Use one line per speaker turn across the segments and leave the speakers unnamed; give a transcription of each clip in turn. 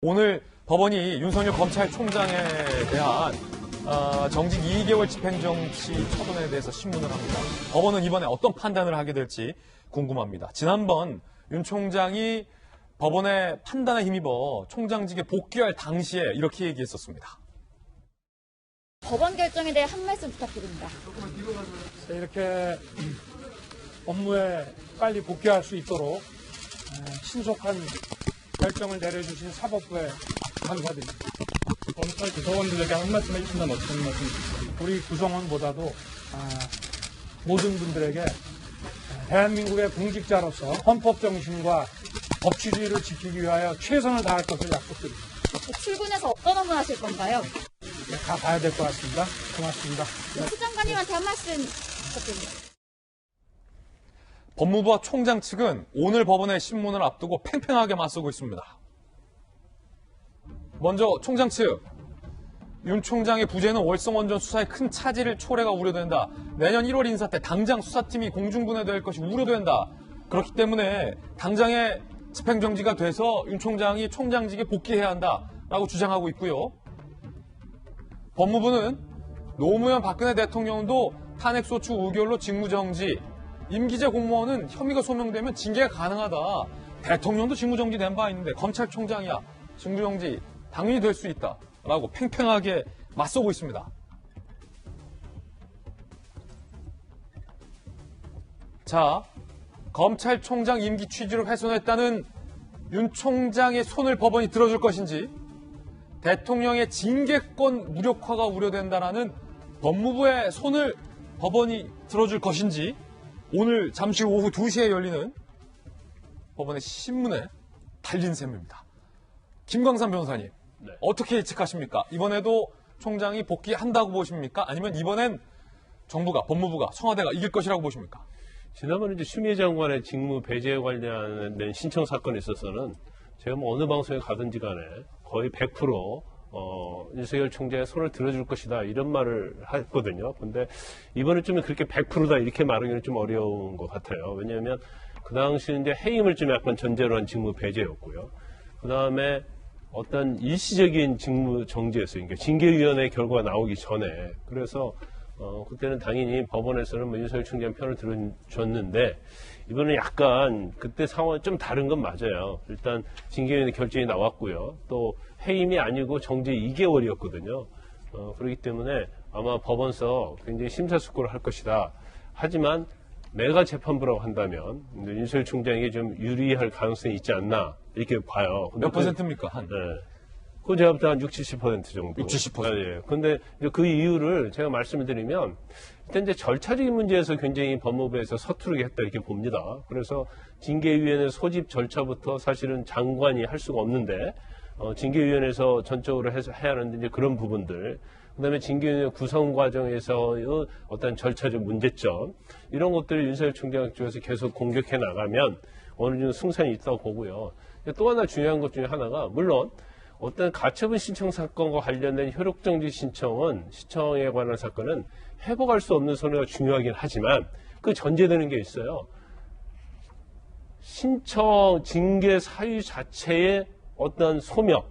오늘 법원이 윤석열 검찰총장에 대한 정직 2개월 집행정지 처분에 대해서 신문을 합니다. 법원은 이번에 어떤 판단을 하게 될지 궁금합니다. 지난번 윤 총장이 법원의 판단에 힘입어 총장직에 복귀할 당시에 이렇게 얘기했었습니다.
법원 결정에 대해 한 말씀 부탁드립니다.
이렇게 업무에 빨리 복귀할 수 있도록 신속한 결정을 내려주신 사법부에 감사드립니다. 검찰 구성원들에게 한 말씀 해주신다면 어떤 말씀이십니까? 우리 구성원보다도 모든 분들에게 대한민국의 공직자로서 헌법 정신과 법치주의를 지키기 위하여 최선을 다할 것을 약속드립니다.
출근해서 어떤 업무 하실 건가요?
가봐야 될 것 같습니다. 고맙습니다.
수장관님한테 한 말씀 부탁드립니다.
법무부와 총장 측은 오늘 법원의 신문을 앞두고 팽팽하게 맞서고 있습니다. 먼저 총장 측, 윤 총장의 부재는 월성원전 수사에 큰 차질을 초래가 우려된다. 내년 1월 인사 때 당장 수사팀이 공중분해될 것이 우려된다. 그렇기 때문에 당장의 집행정지가 돼서 윤 총장이 총장직에 복귀해야 한다라고 주장하고 있고요. 법무부는 노무현 박근혜 대통령도 탄핵소추 의결로 직무정지, 임기제 공무원은 혐의가 소명되면 징계가 가능하다. 대통령도 직무정지된 바 있는데 검찰총장이야. 직무정지 당연히 될 수 있다. 라고 팽팽하게 맞서고 있습니다. 자, 검찰총장 임기 취지를 훼손했다는 윤 총장의 손을 법원이 들어줄 것인지, 대통령의 징계권 무력화가 우려된다라는 법무부의 손을 법원이 들어줄 것인지, 오늘 잠시 후 오후 2시에 열리는 법원의 신문에 달린 셈입니다. 김광삼 변호사님,
네.
어떻게 예측하십니까? 이번에도 총장이 복귀한다고 보십니까? 아니면 이번엔 정부가, 법무부가, 청와대가 이길 것이라고 보십니까?
지난번에 이제 추미애 장관의 직무 배제에 관련된 신청 사건에 있어서는 제가 뭐 어느 방송에 가든지 간에 거의 100% 윤석열 총장의 손을 들어줄 것이다 이런 말을 했거든요. 근데 이번에 좀 그렇게 100%다 이렇게 말하기는 좀 어려운 것 같아요. 왜냐하면 그 당시는 이제 해임을 좀 약간 전제로 한 직무 배제였고요. 그 다음에 어떤 일시적인 직무 정지였어요. 그러니까 징계위원회 결과가 나오기 전에. 그래서 그때는 당연히 법원에서는 뭐 윤석열 총장 편을 들어줬는데 이번에 약간 그때 상황이 좀 다른 건 맞아요. 일단 징계위원회 결정이 나왔고요. 또 해임이 아니고 정지 2개월이었거든요. 그렇기 때문에 아마 법원서 굉장히 심사숙고를 할 것이다. 하지만 내가 재판부라고 한다면 윤석열 총장에게 좀 유리할 가능성이 있지 않나 이렇게 봐요.
몇 퍼센트입니까? 한?
네. 그거 제가 볼 때 한 60, 70% 정도.
60%?
예. 근데 그 이유를 제가 말씀을 드리면, 일단 이제 절차적인 문제에서 굉장히 법무부에서 서투르게 했다 이렇게 봅니다. 그래서 징계위원회 소집 절차부터 사실은 장관이 할 수가 없는데, 징계위원회에서 전적으로 해야 하는데 이제 그런 부분들, 그 다음에 징계위원회 구성 과정에서의 어떤 절차적 문제점, 이런 것들을 윤석열 총장 쪽에서 계속 공격해 나가면 어느 정도 승산이 있다고 보고요. 또 하나 중요한 것 중에 하나가, 물론, 어떤 가처분 신청 사건과 관련된 효력정지 신청에 관한 사건은 회복할 수 없는 손해가 중요하긴 하지만 그 전제되는 게 있어요. 신청 징계 사유 자체의 어떤 소명,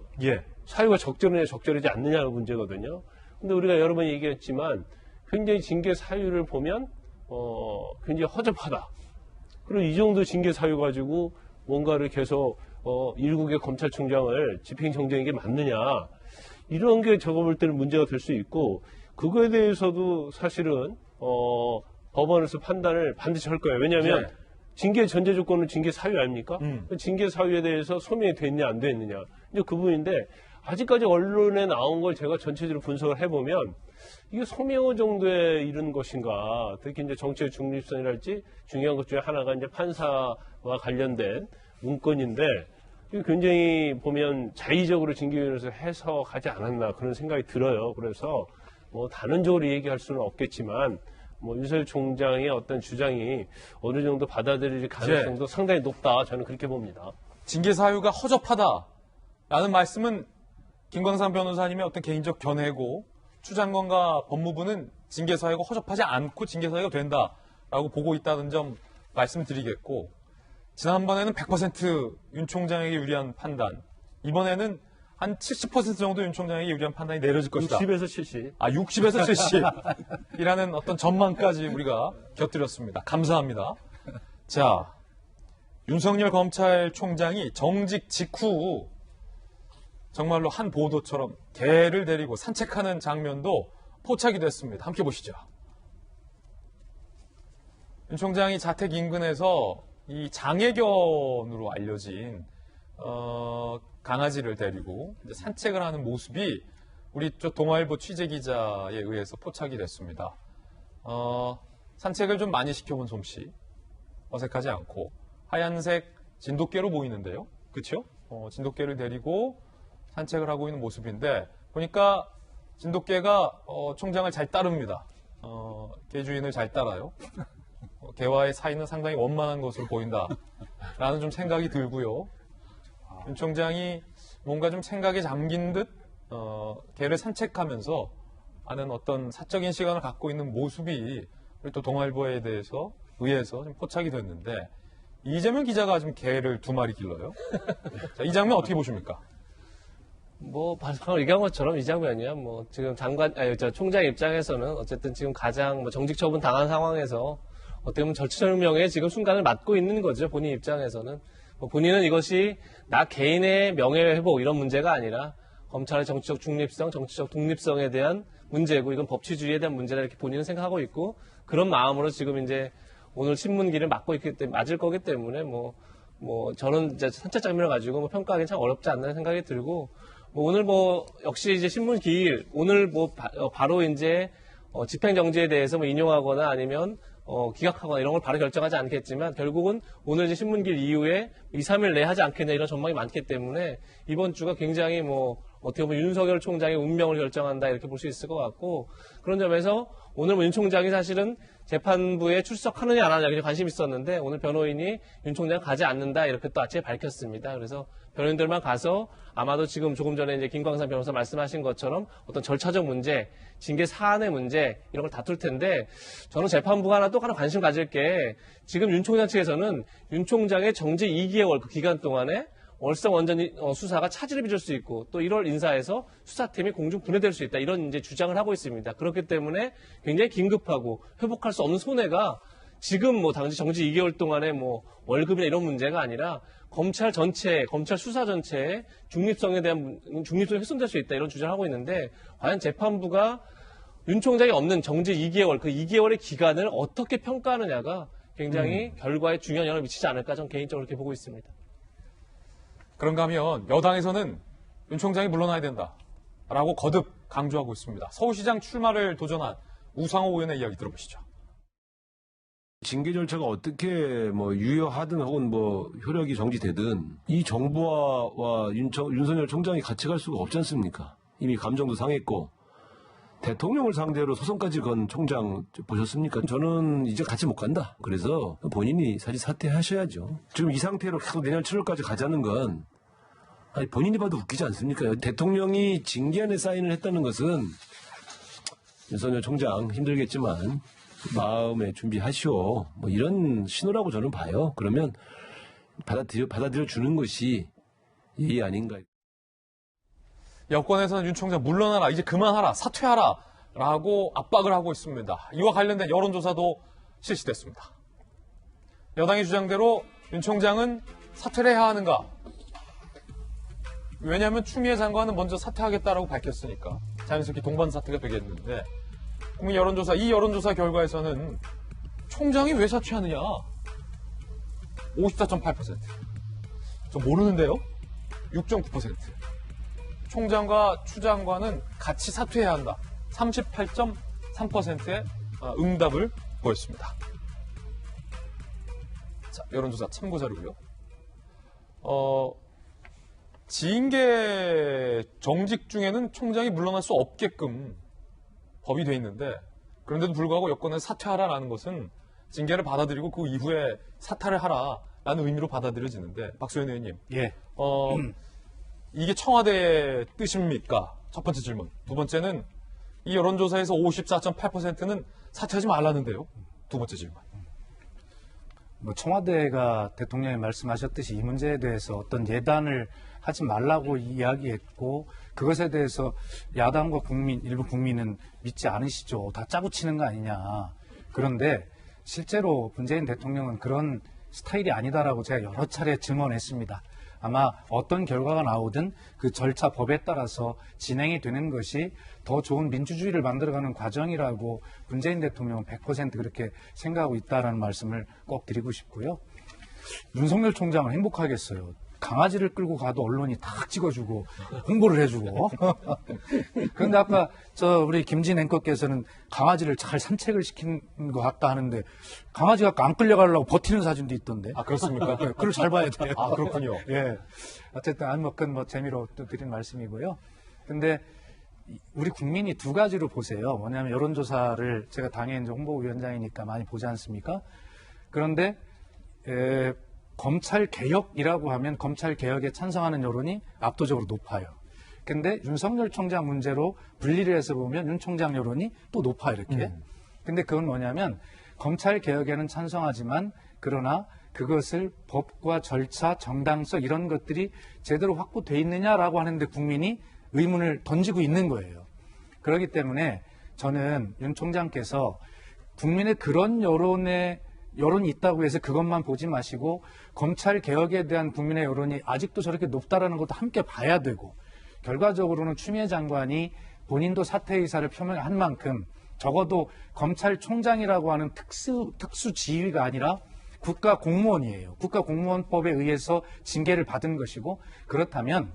사유가 적절하냐 적절하지 않느냐가 문제거든요. 근데 우리가 여러 번 얘기했지만 굉장히 징계 사유를 보면 굉장히 허접하다. 그리고 이 정도 징계 사유 가지고 뭔가를 계속 일국의 검찰총장을 집행정지하는 게 맞느냐. 이런 게 제가 볼 때는 문제가 될 수 있고, 그거에 대해서도 사실은, 법원에서 판단을 반드시 할 거예요. 왜냐하면, 징계 전제 조건은 징계 사유 아닙니까? 징계 사유에 대해서 소명이 됐냐, 안 됐느냐. 이제 그 부분인데, 아직까지 언론에 나온 걸 제가 전체적으로 분석을 해보면, 이게 소명 정도에 이른 것인가, 특히 이제 정치의 중립성이랄지 중요한 것 중에 하나가 이제 판사와 관련된 문건인데 굉장히 보면 자의적으로 징계위원회에서 해석하지 않았나 그런 생각이 들어요. 그래서 뭐 단언적으로 얘기할 수는 없겠지만 뭐 윤석열 총장의 어떤 주장이 어느 정도 받아들일 가능성도 상당히 높다. 저는 그렇게 봅니다.
징계 사유가 허접하다라는 말씀은 김광삼 변호사님의 어떤 개인적 견해고, 추 장관과 법무부는 징계 사유가 허접하지 않고 징계 사유가 된다라고 보고 있다는 점 말씀드리겠고, 지난번에는 100% 윤 총장에게 유리한 판단, 이번에는 한 70% 정도 윤 총장에게 유리한 판단이 내려질 것이다.
60에서 70.
60에서 70이라는 어떤 전망까지 우리가 곁들였습니다. 감사합니다. 자, 윤석열 검찰총장이 정직 직후 정말로 한 보도처럼 개를 데리고 산책하는 장면도 포착이 됐습니다. 함께 보시죠. 윤 총장이 자택 인근에서 이 장애견으로 알려진 강아지를 데리고 이제 산책을 하는 모습이 우리 저 동아일보 취재기자에 의해서 포착이 됐습니다. 산책을 좀 많이 시켜본 솜씨, 어색하지 않고 하얀색 진돗개로 보이는데요. 그렇죠? 진돗개를 데리고 산책을 하고 있는 모습인데 보니까 진돗개가 총장을 잘 따릅니다. 개 주인을 잘 따라요. 개와의 사이는 상당히 원만한 것으로 보인다라는 좀 생각이 들고요. 윤 총장이 뭔가 좀 생각에 잠긴 듯 개를 산책하면서 하는 어떤 사적인 시간을 갖고 있는 모습이 우리 또 동아일보에 의해서 좀 포착이 됐는데 이재명 기자가 지금 개를 2마리 길러요. 자, 이 장면 어떻게 보십니까?
뭐 방금 얘기한 것처럼 이 장면이야. 뭐 지금 총장 입장에서는 어쨌든 지금 가장 정직 처분 당한 상황에서 어떻게 보면 절체절명의 지금 순간을 맞고 있는 거죠. 본인 입장에서는 본인은 이것이 나 개인의 명예 회복 이런 문제가 아니라 검찰의 정치적 중립성, 정치적 독립성에 대한 문제고 이건 법치주의에 대한 문제다 이렇게 본인은 생각하고 있고 그런 마음으로 지금 이제 오늘 신문기를 맞을 거기 때문에 저는 이제 산책 장면을 가지고 평가하기는 참 어렵지 않나 생각이 들고 오늘 역시 이제 신문기일 오늘 바로 이제 집행정지에 대해서 인용하거나 아니면 기각하거나 이런 걸 바로 결정하지 않겠지만 결국은 오늘 이제 신문기일 이후에 2, 3일 내에 하지 않겠냐 이런 전망이 많기 때문에 이번 주가 굉장히 어떻게 보면 윤석열 총장의 운명을 결정한다 이렇게 볼 수 있을 것 같고 그런 점에서 오늘 윤 총장이 사실은 재판부에 출석하느냐 안 하느냐 관심이 있었는데 오늘 변호인이 윤 총장 가지 않는다 이렇게 또 아침에 밝혔습니다. 그래서 변호인들만 가서 아마도 지금 조금 전에 이제 김광산 변호사 말씀하신 것처럼 어떤 절차적 문제, 징계 사안의 문제 이런 걸 다툴 텐데 저는 재판부가 하나 관심 가질 게 지금 윤 총장 측에서는 윤 총장의 정직 2개월 그 기간 동안에 월성 원전 수사가 차질을 빚을 수 있고 또 1월 인사에서 수사팀이 공중 분해될 수 있다 이런 이제 주장을 하고 있습니다. 그렇기 때문에 굉장히 긴급하고 회복할 수 없는 손해가 지금 당시 정직 2개월 동안에 월급이나 이런 문제가 아니라 검찰 전체, 검찰 수사 전체의 중립성에 대한 중립성이 훼손될 수 있다 이런 주장을 하고 있는데 과연 재판부가 윤 총장이 없는 정직 2개월 그 2개월의 기간을 어떻게 평가하느냐가 굉장히 결과에 중요한 영향을 미치지 않을까 저는 개인적으로 그렇게 보고 있습니다.
그런가 하면 여당에서는 윤 총장이 물러나야 된다라고 거듭 강조하고 있습니다. 서울시장 출마를 도전한 우상호 의원의 이야기 들어보시죠.
징계 절차가 어떻게 유효하든 혹은 효력이 정지되든 이 정부와 윤석열 총장이 같이 갈 수가 없지 않습니까? 이미 감정도 상했고 대통령을 상대로 소송까지 건 총장 보셨습니까? 저는 이제 같이 못 간다. 그래서 본인이 사실 사퇴하셔야죠. 지금 이 상태로 계속 내년 7월까지 가자는 건 본인이 봐도 웃기지 않습니까? 대통령이 징계안에 사인을 했다는 것은 윤석열 총장 힘들겠지만 마음에 준비하시오. 이런 신호라고 저는 봐요. 그러면 받아들여 주는 것이 예의 아닌가.
여권에서는 윤 총장 물러나라, 이제 그만하라, 사퇴하라 라고 압박을 하고 있습니다. 이와 관련된 여론조사도 실시됐습니다. 여당의 주장대로 윤 총장은 사퇴를 해야 하는가? 왜냐하면 추미애 장관은 먼저 사퇴하겠다라고 밝혔으니까 자연스럽게 동반 사퇴가 되겠는데 국민 여론조사, 이 여론조사 결과에서는 총장이 왜 사퇴하느냐? 54.8%. 저 모르는데요? 6.9%. 총장과 추 장관은 같이 사퇴해야 한다. 38.3%의 응답을 보였습니다. 자, 여론조사 참고자료고요. 징계 정직 중에는 총장이 물러날 수 없게끔 법이 돼 있는데 그런데도 불구하고 여권은 사퇴하라라는 것은 징계를 받아들이고 그 이후에 사퇴를 하라라는 의미로 받아들여지는데 박소연 의원님.
예.
이게 청와대의 뜻입니까? 첫 번째 질문. 두 번째는 이 여론조사에서 54.8%는 사퇴하지 말라는데요. 두 번째 질문.
청와대가 대통령이 말씀하셨듯이 이 문제에 대해서 어떤 예단을
하지 말라고 이야기했고 그것에 대해서 야당과 일부 국민은 믿지 않으시죠. 다 짜고 치는 거 아니냐. 그런데 실제로 문재인 대통령은 그런 스타일이 아니다라고 제가 여러 차례 증언했습니다. 아마 어떤 결과가 나오든 그 절차 법에 따라서 진행이 되는 것이 더 좋은 민주주의를 만들어가는 과정이라고 문재인 대통령은 100% 그렇게 생각하고 있다라는 말씀을 꼭 드리고 싶고요. 윤석열 총장은 행복하겠어요. 강아지를 끌고 가도 언론이 다 찍어주고 홍보를 해주고. 그런데 아까 우리 김진 앵커께서는 강아지를 잘 산책을 시킨 것 같다 하는데 강아지가 안 끌려가려고 버티는 사진도 있던데.
아, 그렇습니까?
그걸 잘 봐야 돼요.
아, 그렇군요.
예. 어쨌든 그건 재미로 또 드린 말씀이고요. 근데 우리 국민이 두 가지로 보세요. 뭐냐면 여론조사를 제가 당의 이제 홍보위원장이니까 많이 보지 않습니까? 그런데 검찰 개혁이라고 하면 검찰 개혁에 찬성하는 여론이 압도적으로 높아요. 근데 윤석열 총장 문제로 분리를 해서 보면 윤 총장 여론이 또 높아 이렇게. 근데 그건 뭐냐면 검찰 개혁에는 찬성하지만 그러나 그것을 법과 절차, 정당성 이런 것들이 제대로 확보돼 있느냐라고 하는데 국민이 의문을 던지고 있는 거예요. 그렇기 때문에 저는 윤 총장께서 국민의 그런 여론이 있다고 해서 그것만 보지 마시고 검찰 개혁에 대한 국민의 여론이 아직도 저렇게 높다라는 것도 함께 봐야 되고 결과적으로는 추미애 장관이 본인도 사퇴 의사를 표명한 만큼 적어도 검찰총장이라고 하는 특수 지휘가 아니라 국가 공무원이에요. 국가공무원법에 의해서 징계를 받은 것이고 그렇다면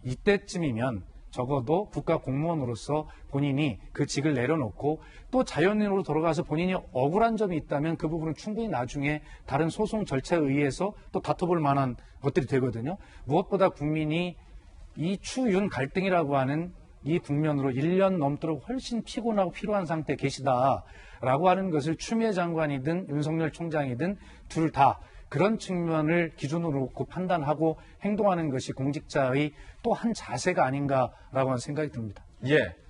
이때쯤이면 적어도 국가공무원으로서 본인이 그 직을 내려놓고 또 자연인으로 돌아가서 본인이 억울한 점이 있다면 그 부분은 충분히 나중에 다른 소송 절차에 의해서 또 다퉈볼 만한 것들이 되거든요. 무엇보다 국민이 이 추윤 갈등이라고 하는 이 국면으로 1년 넘도록 훨씬 피곤하고 피로한 상태에 계시다라고 하는 것을 추미애 장관이든 윤석열 총장이든 둘 다 그런 측면을 기준으로 놓고 판단하고 행동하는 것이 공직자의 또 한 자세가 아닌가라고 하는 생각이 듭니다.
예.